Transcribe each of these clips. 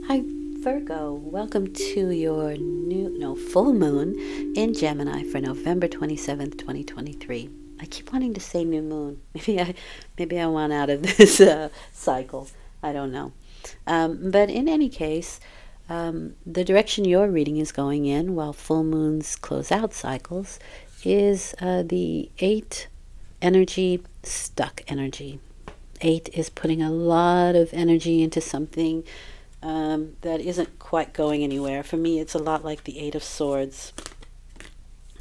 Hi Virgo, welcome to your full moon in Gemini for November 27th, 2023. I keep wanting to say new moon. Maybe I want out of this cycle. I don't know. But in any case, the direction your reading is going in while full moons close out cycles is the 8 energy, stuck energy. 8 is putting a lot of energy into something that isn't quite going anywhere. For me, it's a lot like the 8 of Swords.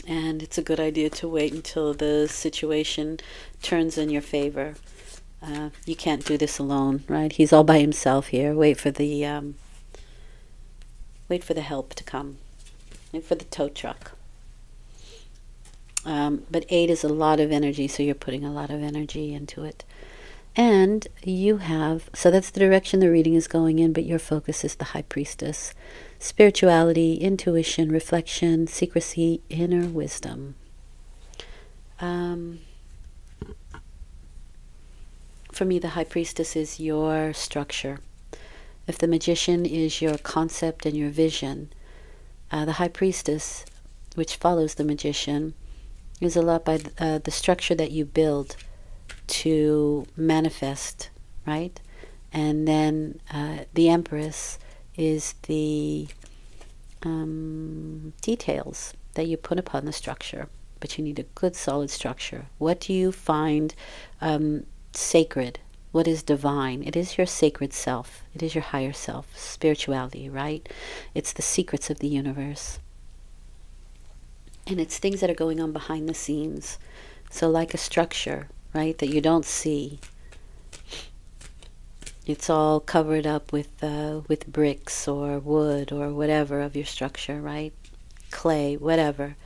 And it's a good idea to wait until the situation turns in your favor. You can't do this alone, right? He's all by himself here. Wait for the help to come. Wait for the tow truck. But 8 is a lot of energy, so you're putting a lot of energy into it. And you have, so that's the direction the reading is going in, but your focus is the High Priestess. Spirituality, intuition, reflection, secrecy, inner wisdom. For me, the High Priestess is your structure. If the Magician is your concept and your vision, the High Priestess, which follows the Magician, is a lot by the structure that you build to manifest, right? And then the Empress is the details that you put upon the structure. But you need a good solid structure. What do you find sacred? What is divine? It is your sacred self. It is your higher self, spirituality, right? It's the secrets of the universe. And it's things that are going on behind the scenes. So like a structure, right, that you don't see. It's all covered up with bricks or wood or whatever of your structure, right? Clay, whatever.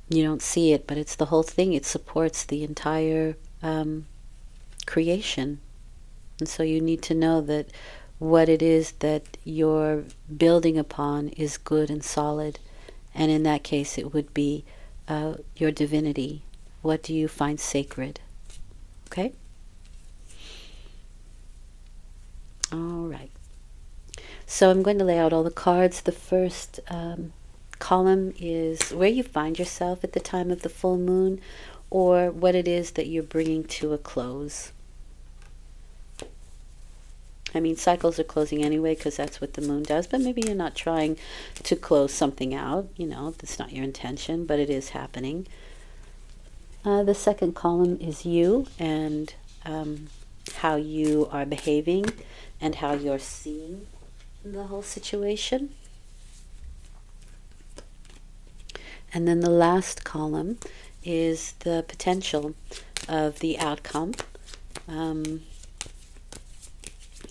You don't see it, but it's the whole thing. It supports the entire creation. And so you need to know that what it is that you're building upon is good and solid. And in that case, it would be your divinity. What do you find sacred? Okay? All right. So I'm going to lay out all the cards. The first column is where you find yourself at the time of the full moon, or what it is that you're bringing to a close. I mean, cycles are closing anyway because that's what the moon does, but maybe you're not trying to close something out. You know, that's not your intention, but it is happening. The second column is you and how you are behaving and how you're seeing the whole situation. And then the last column is the potential of the outcome.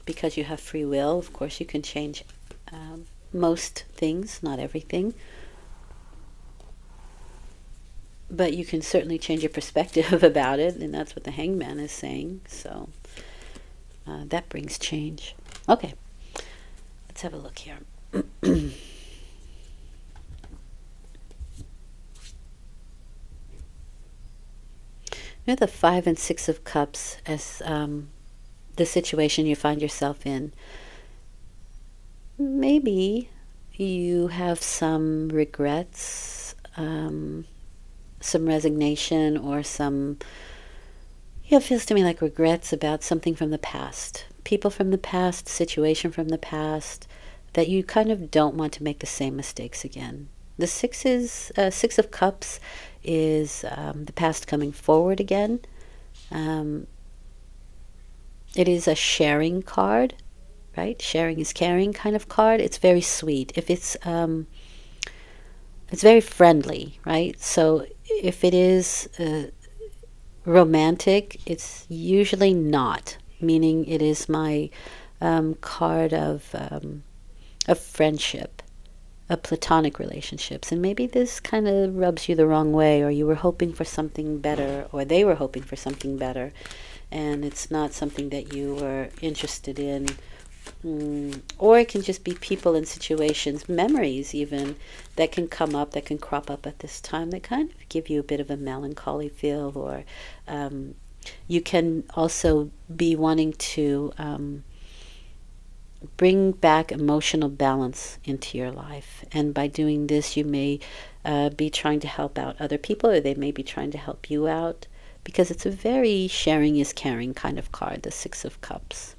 Because you have free will, of course, you can change most things, not everything. But you can certainly change your perspective about it, and that's what the Hangman is saying. So that brings change. Okay, let's have a look here. Now the 5 and 6 of Cups as the situation you find yourself in. Maybe you have some regrets, some resignation, or some, it feels to me like regrets about something from the past. People from the past, situation from the past, that you kind of don't want to make the same mistakes again. The 6 of Cups is the past coming forward again. It is a sharing card, right? Sharing is caring kind of card. It's very sweet. If it's very friendly, right? So if it is romantic, it's usually not, meaning it is my card of friendship, of platonic relationships. And maybe this kind of rubs you the wrong way, or you were hoping for something better, or they were hoping for something better, and it's not something that you were interested in. Or it can just be people and situations, memories even, that can come up, that can crop up at this time, that kind of give you a bit of a melancholy feel. Or you can also be wanting to bring back emotional balance into your life. And by doing this, you may be trying to help out other people, or they may be trying to help you out, because it's a very sharing is caring kind of card, the Six of Cups.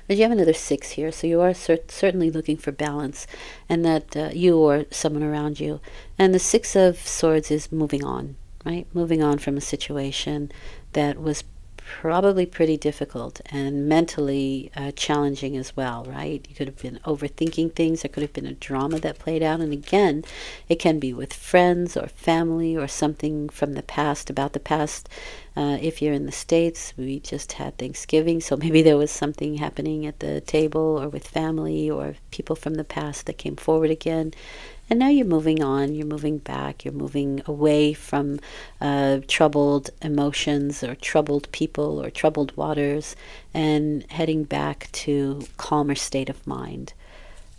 But you have another 6 here, so you are certainly looking for balance, and that you or someone around you. And the Six of Swords is moving on, right? Moving on from a situation that was probably pretty difficult and mentally challenging as well, right? You could have been overthinking things. There could have been a drama that played out. And again, it can be with friends or family or something from the past, about the past. If you're in the States, we just had Thanksgiving, so maybe there was something happening at the table or with family or people from the past that came forward again. And now you're moving on, you're moving back, you're moving away from troubled emotions or troubled people or troubled waters, and heading back to calmer state of mind.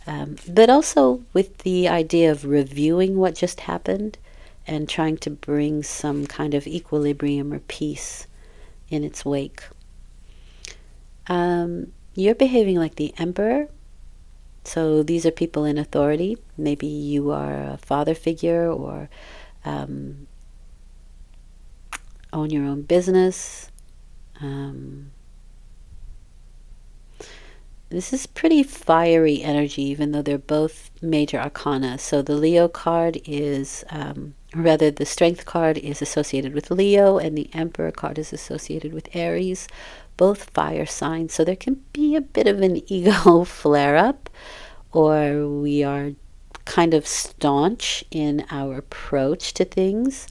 But also with the idea of reviewing what just happened and trying to bring some kind of equilibrium or peace in its wake. You're behaving like the Emperor. So these are people in authority. Maybe you are a father figure, or own your own business. This is pretty fiery energy, even though they're both major arcana. So the Leo card is, rather the Strength card is associated with Leo, and the Emperor card is associated with Aries, both fire signs. So there can be a bit of an ego flare-up, or we are kind of staunch in our approach to things.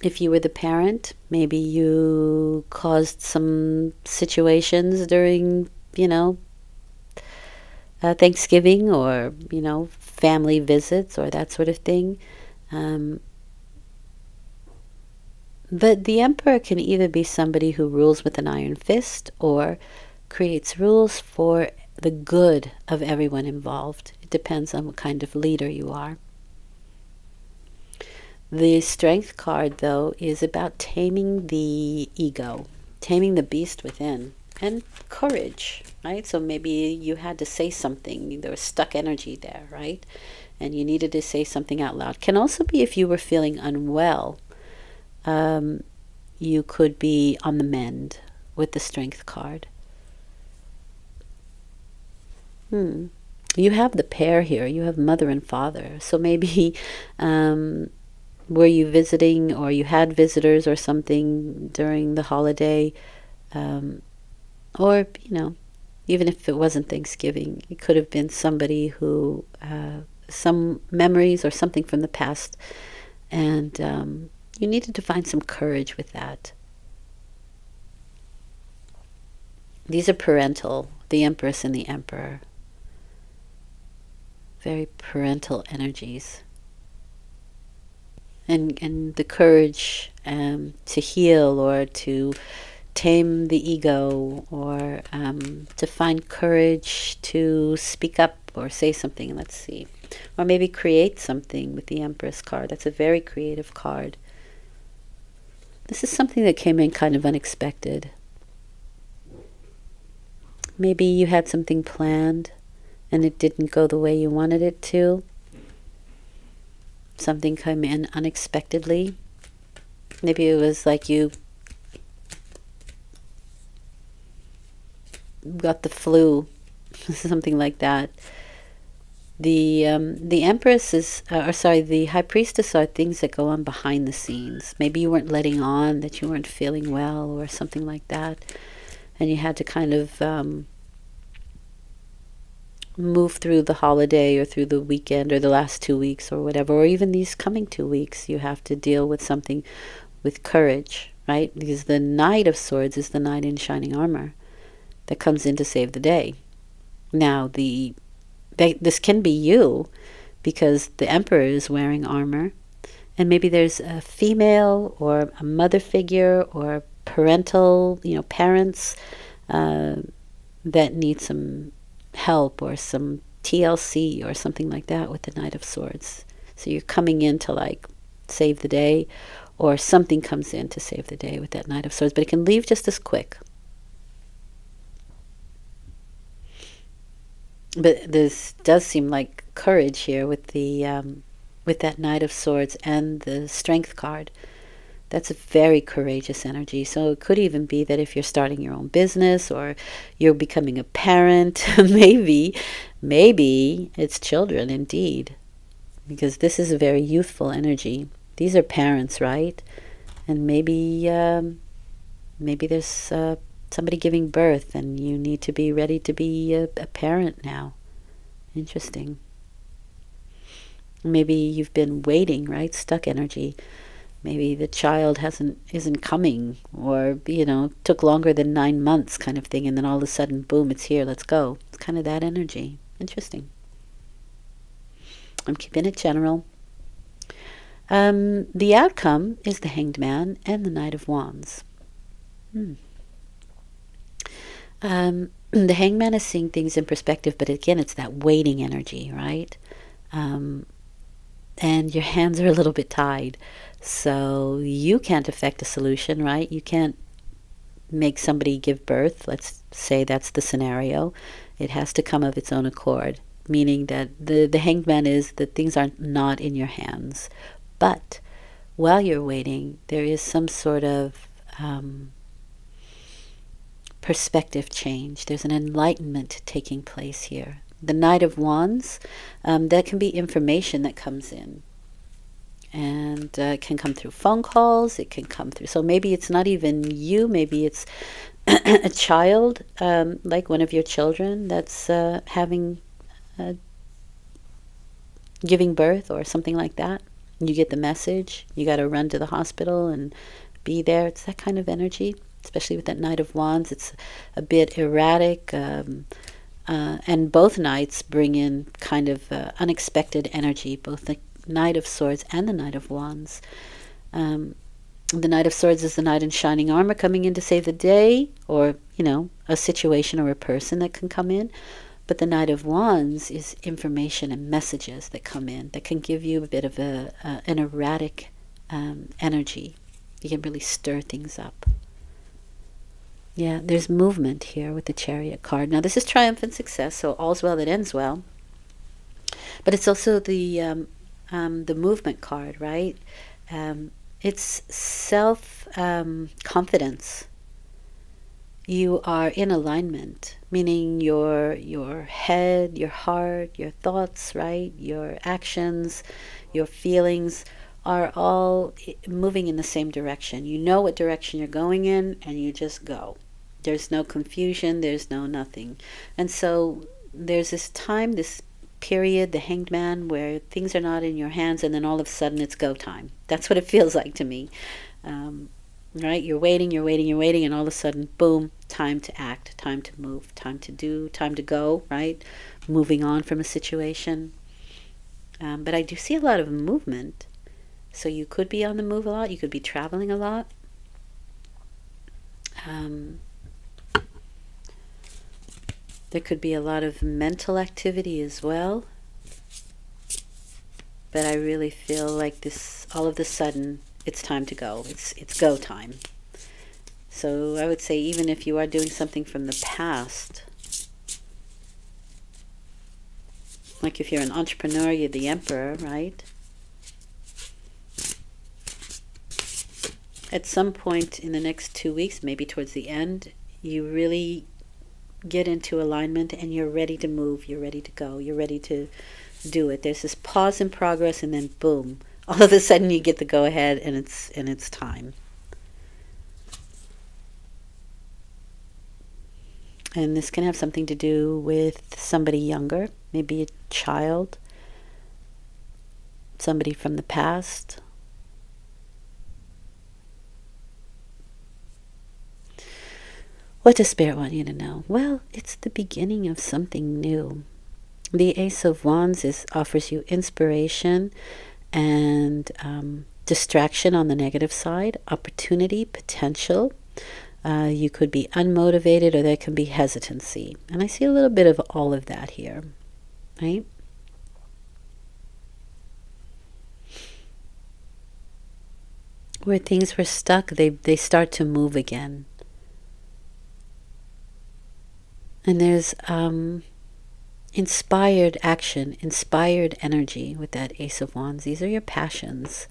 If you were the parent, maybe you caused some situations during, Thanksgiving, or, family visits or that sort of thing. But the Emperor can either be somebody who rules with an iron fist or creates rules for the good of everyone involved. It depends on what kind of leader you are. The Strength card, though, is about taming the ego, taming the beast within, and courage, right? So maybe you had to say something. There was stuck energy there, right? And you needed to say something out loud. Can also be if you were feeling unwell. You could be on the mend with the Strength card. You have the pair here. You have mother and father. So maybe were you visiting, or you had visitors or something during the holiday, or even if it wasn't Thanksgiving, it could have been somebody who some memories or something from the past, and you needed to find some courage with that. These are parental, the Empress and the Emperor. Very parental energies. And the courage to heal, or to tame the ego, or to find courage to speak up or say something. Let's see. Or maybe create something with the Empress card. That's a very creative card. This is something that came in kind of unexpected. Maybe you had something planned and it didn't go the way you wanted it to. Something came in unexpectedly. Maybe it was like you got the flu, something like that. The Empress is, the High Priestess are things that go on behind the scenes. Maybe you weren't letting on that you weren't feeling well, or something like that, and you had to kind of move through the holiday, or through the weekend, or the last 2 weeks, or whatever, or even these coming 2 weeks. You have to deal with something with courage, right? Because the Knight of Swords is the knight in shining armor that comes in to save the day. Now, this can be you, because the Emperor is wearing armor, and maybe there's a female or a mother figure or parental, parents that need some help, or some TLC or something like that with the Knight of Swords. So you're coming in to like save the day, or something comes in to save the day with that Knight of Swords, but it can leave just as quick. But this does seem like courage here with that Knight of Swords and the Strength card. That's a very courageous energy. So it could even be that if you're starting your own business or you're becoming a parent, maybe it's children indeed, because this is a very youthful energy. These are parents, right? And maybe there's somebody giving birth and you need to be ready to be a parent now. Interesting. Maybe you've been waiting, right? Stuck energy. Maybe the child isn't coming, or took longer than 9 months kind of thing, and then all of a sudden, boom, it's here, let's go. It's kind of that energy. Interesting. I'm keeping it general. The outcome is the Hanged Man and the Knight of Wands. The Hanged Man is seeing things in perspective, but again, it's that waiting energy, right? And your hands are a little bit tied. So you can't affect a solution, right? You can't make somebody give birth. Let's say that's the scenario. It has to come of its own accord, meaning that the Hanged Man is that things are not in your hands. But while you're waiting, there is some sort of perspective change. There's an enlightenment taking place here. The Knight of Wands, that can be information that comes in. And it can come through phone calls. It can come through. So maybe it's not even you. Maybe it's a child, like one of your children that's giving birth or something like that. You get the message. You got to run to the hospital and be there. It's that kind of energy, especially with that Knight of Wands. It's a bit erratic. And both knights bring in kind of unexpected energy, both the Knight of Swords and the Knight of Wands. The Knight of Swords is the knight in shining armor coming in to save the day, or, a situation or a person that can come in. But the Knight of Wands is information and messages that come in that can give you a bit of an erratic energy. You can really stir things up. Yeah, there's movement here with the Chariot card. Now, this is triumph and success, so all's well that ends well. But it's also the movement card, right? It's self-confidence. You are in alignment, meaning your head, your heart, your thoughts, right? Your actions, your feelings are all moving in the same direction. You know what direction you're going in, and you just go. There's no confusion, there's no nothing. And so there's this time, this period, the Hanged Man, where things are not in your hands, and then all of a sudden it's go time. That's what it feels like to me. Right? You're waiting, and all of a sudden, boom, time to act, time to move, time to do, time to go, right? Moving on from a situation. But I do see a lot of movement. So you could be on the move a lot. You could be traveling a lot. There could be a lot of mental activity as well. But I really feel like this, all of a sudden, it's time to go. It's go time. So I would say even if you are doing something from the past, like if you're an entrepreneur, you're the emperor, right? At some point in the next 2 weeks, maybe towards the end, you really get into alignment and you're ready to move, you're ready to go, you're ready to do it. There's this pause in progress, and then boom, all of a sudden you get the go ahead, and it's time. And this can have something to do with somebody younger, maybe a child, somebody from the past. What does Spirit want you to know? Well, it's the beginning of something new. The Ace of Wands offers you inspiration and distraction on the negative side, opportunity, potential. You could be unmotivated, or there can be hesitancy. And I see a little bit of all of that here, right? where things were stuck, they start to move again. And there's inspired action, inspired energy with that Ace of Wands. These are your passions.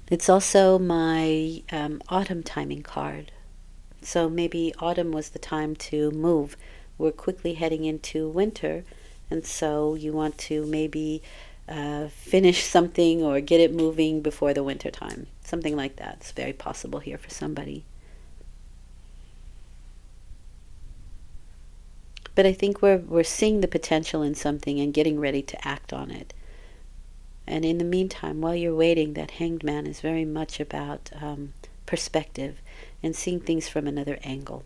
It's also my autumn timing card. So maybe autumn was the time to move. We're quickly heading into winter, and so you want to maybe finish something or get it moving before the winter time. Something like that. It's very possible here for somebody. But I think we're seeing the potential in something and getting ready to act on it. And in the meantime, while you're waiting, that Hanged Man is very much about perspective and seeing things from another angle.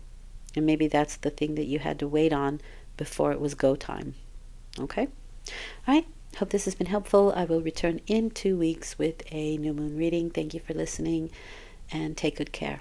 And maybe that's the thing that you had to wait on before it was go time. Okay? All right. Hope this has been helpful. I will return in 2 weeks with a new moon reading. Thank you for listening, and take good care.